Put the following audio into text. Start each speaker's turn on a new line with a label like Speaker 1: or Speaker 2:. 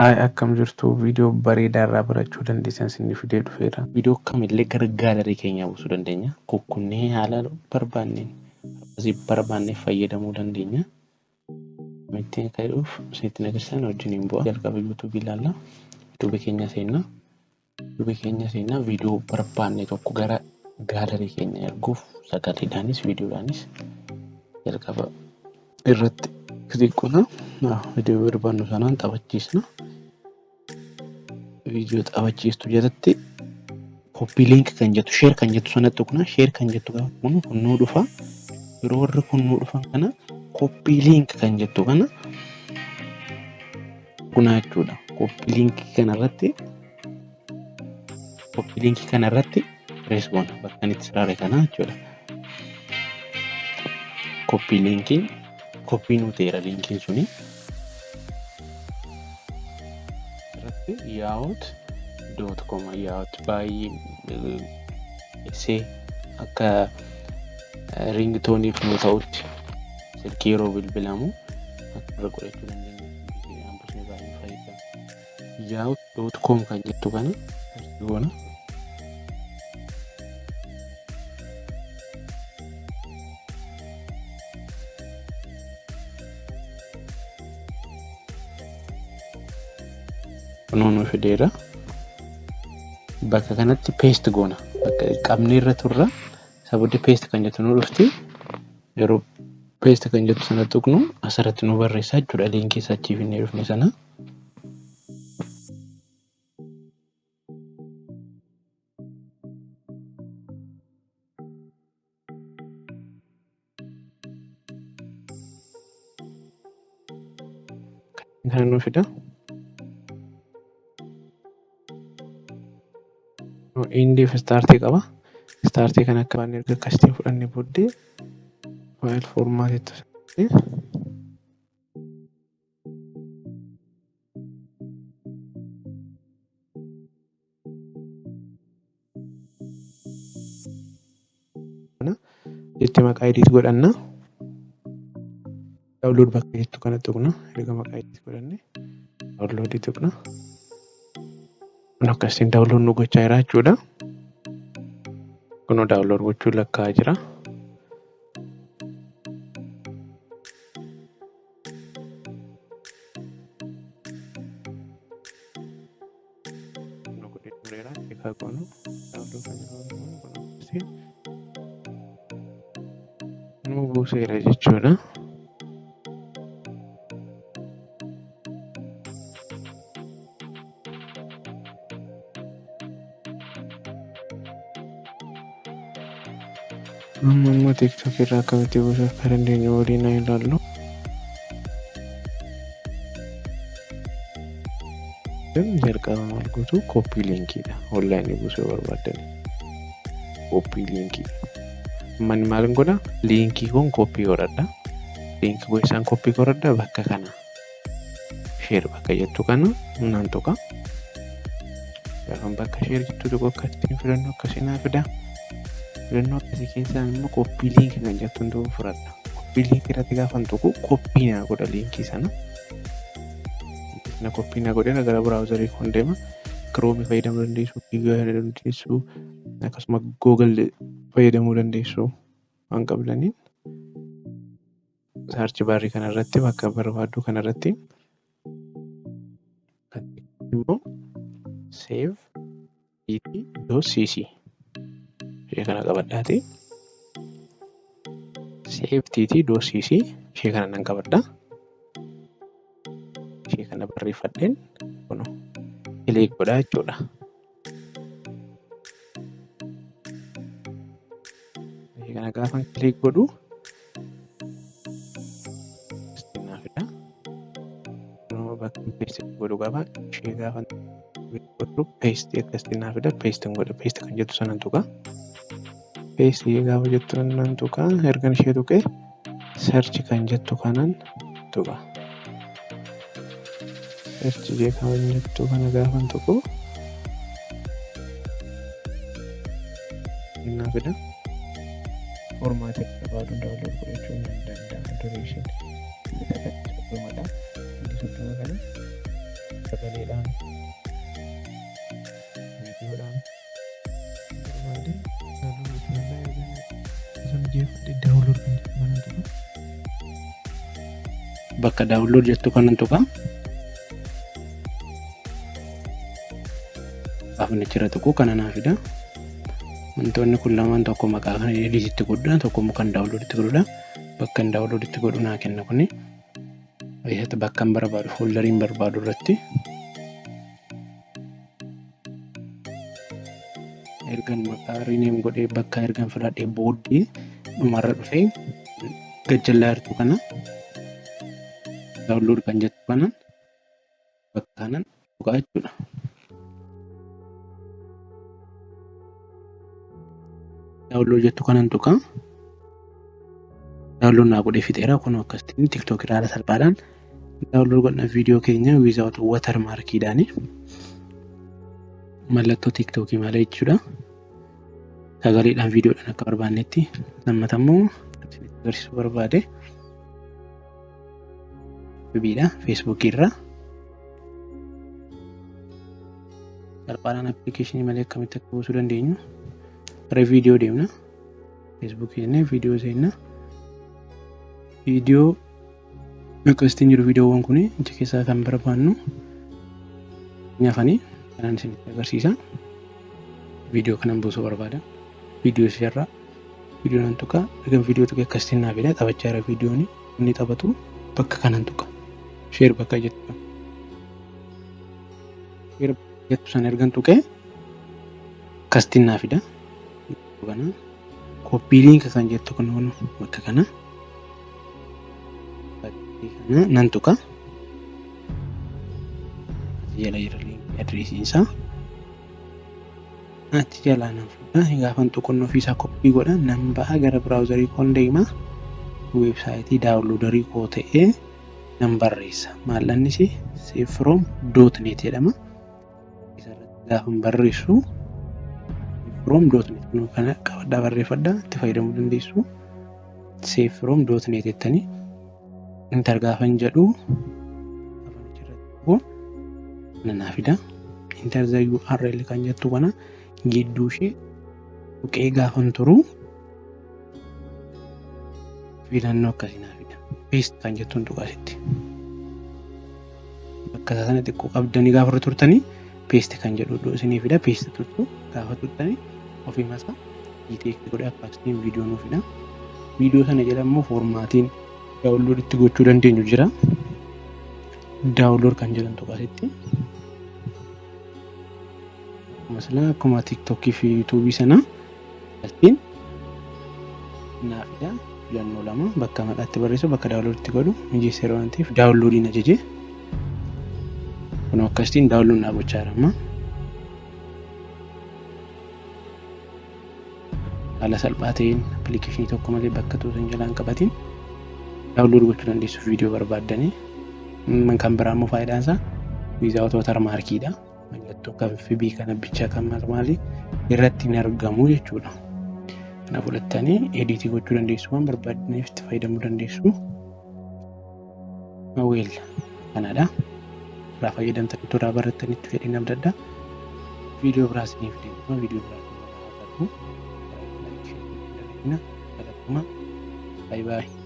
Speaker 1: Akkam jirtu viidiyoo bareedaa irraa barachuu dandeessan isinii fidee dhufeera. Viidiyoo kamillee gara gaalarii keenyaa buusuu dandeenya. Kukkunnee haala barbaanne fayyadamuu dandeenya. Ittiin ka'uuf isinitti agarsiisan wajjiniin bu'a. Jalqaba YouTube ilaalla. YouTube keenya seenaa viidiyoo barbaanne tokko gara gaalarii keenya erguuf sagaleedhaanis viidiyoodhaanis jalqaba irratti xiqqoona. Viidiyoo barbaannu sanaan taphachiisna. Viidiyoo taphachiistu jalatti copy link kan jettu share kan jettu sana tuqna. Share kan jettu gaafa kun kunnuu dhufa. Yeroo warri kunnuu dhufan kana copy link kan jettu kana kuna jechuudha. Copy link kanarratti press goona bakka inni itti saraare kana jechuudha. Copy nuteera linkiin suni. Yaahut.com yaahut baay'ee essee akka ringtooniif nu ta'utti silkii yeroo bilbilamu akka irra godhachuu dandeenya. Yaahut.com kan jettu kana goona. Kunuun fideera. Bakka kanatti paste goona. Bakka qabnee irra turra. Sababni paste kan jettu nu dhufti. Yeroo paste kan jettu sana tuqnu asirratti nu barreessaa jechuudha. Linkii isaachii finnee dhufne sana. Kan nu fida. Indiif startii qaba. Startii kan akka waan erga akkasitti fudhannee booddee file formaatitti itti maqaa edit godhanna. Download bakka jettu kana tuqna. Erga maqaa edit godhanne download tuqna. Akkasiin download nu gochaa jira jechuudha. Kun download gochuu lakkaa'aa jira. Nu buuseera jechuudha. Amma TikTok irraa akkamitti buusuu akka dandeenyu waliin haa ilaallu. Jalqaba maal gootu copy linkiidha. Online buusuu barbaadan copy linkii. Man maal godha? Linkii kun copy godhadha. Linkii kun isaan copy godhadha bakka kana. Share bakka jettu kana naan tuqa. Gaafa bakka share jettu tokko akkasiin filannoo akkasii naa fida. Filannoo akkasii keessaan immoo copy link kan jettu hunduu fudhadha. Copy link irratti gaafa tuqu copy naa godha linkii sana. Na copy naa godhee gara browserii kun deema. Chrome fayyadamuu dandeessu, Google fayyadamuu dandeessu, akkasuma Google fayyadamuu dandeessu waan qabdaniin search bar kanarratti bakka barbaaddu kanarratti immoo save tt.cc ishee kana qabadhaati. Save tt.cc ishee kana nan qabadha. Ishee kana barreeffadheen kun click godha jechuudha. Ishee kana gaafa click godhu istinaafidha. Bakka paste godhu qaba. Ishee gaafa godhu paste istinaafidha. Paste godha. Paste kan jettu sanan tuqa. Paste gaafa jettu sanan tuqa. Ergan ishee tuqee search kan jettu kanan tuqa. Search kan jettu kana gaafa tuqu istinaafidha. Formaatii barbaadu download godhachuun ni danda'ama. Duration sagaleedhaan viidiyoodhaan barbaade daawunlood gochuu danda'a. Osoo mijeeffadhe daawunlood kan jettu kanan tuqa. Bakka daawunlood jettu kanan tuqa. Gaafni achirra tuqu kana naa fida. Wantoonni kun lamaan tokko maqaa kana editiitti godhudha, tokko immoo kan daawunlooditti godhudha. Bakka hin daawunlooditti godhu naa kenna kuni. Bakka hin barbaadu fooldarii hin barbaadu irratti ergan maqaa rineem godhee bakka ergan filadhee booddee dhumarra dhufee gajjallaa jirtu kana daawunlood kan jettu kanan bakka kanan tuqaa jechuudha. Daawunlood jettu kanan tuqaa. Daawunlood naa godhee fixeera. Kun akkasitti TikTok irraa salphaadhaan daawunlood godhna viidiyoo keenya without watermarkiidhaani. Mallattoo TikTokii malee jechuudha. Sagaleedhaan viidiyoodhaan akka barbaannetti lammata immoo agarsiisuu barbaade FB'dha Facebook irraa salphaadhaan appilikeeshinii malee akkamitti akka buusuu dandeenyu gara viidiyoo deemna. Facebook jennee viidiyoo seenna. Viidiyoo akkasitti jiru viidiyoowwan kun achi keessaa kan barbaannu nyaafanii kanan isinitti agarsiisa. Viidiyoo kanan buusuu barbaada. Viidiyoo isheerraa viidiyoo nan tuqa. Erga viidiyoo tuqee akkasitti naa fida. Taphachaa jira viidiyoon inni taphatu bakka kanan tuqa. Sheer bakka jettu. Sheer jettu san ergan tuqee akkasitti naa fida. Kana koppii liinka kan jettu kun bakka kana. Nan tuqa. Jala jira liinkii adreesiin isaa. Achi jalaa nan fuudha. Gaafan tuqannoo ofiisaa koppii godha. Nan ba'a gara biraawuzarii koon deema. Weebsaayitii daawunloodarii koo ta'ee nan barreessa. Maallannis savefrom.net jedhama. Isarratti gaafan barreessu savefrom.net kana qabadhaa barreeffadhaa itti fayyadamuu dandeessu. Savefrom.net jettanii intar gaafan jedhu nanaa fida. Intar the URL kan jettu kana gidduu ishee tuqee gaafan turu filannoo akkasii naa fida. Paste kan jettuun tuqaasitti. Bakka sana xiqqoo qabdanii gaafa turtanii paste kan jedhu iddoo isinii fida. Paste turtu gaafa turtanii ofii masaa jiiteekti godhee akkasitiin viidiyoo nuu fida. Viidiyoo sana jala immoo foormaatiin daawunlood itti gochuu dandeenyu jira. Daawunlood kan jedhan tuqaasitti. Masalan akkuma TikTokii fi YouTube sana asiin naa fida. Filannoo lama bakka maqaatti barreessu bakka daawunlood itti godhu mijeesseera waan ta'eef daawunloodiin ajaje. Kun akkasitiin daawunlood naa gochaa jira amma. Haala salphaa ta'een appilikeeshinii tokko malee bakka tuusan jalaan qabatiin daawunlood gochuu dandeessu viidiyoo barbaaddanii. Kan biraa immoo faayidaan isaa without watermarkiidha. Mallattoo kan FB kana bichaa kan maali irratti hin argamu jechuudha. Kana fudhattanii ediitii gochuu dandeessu, waan barbaadaniif itti fayyadamuu dandeessu. Awweel kanadha. Irraa fayyadamtan irraa barattanii itti fedhiin adda addaa viidiyoo biraas ni fideema. Viidiyoo biraas ni fideema. Bye bye.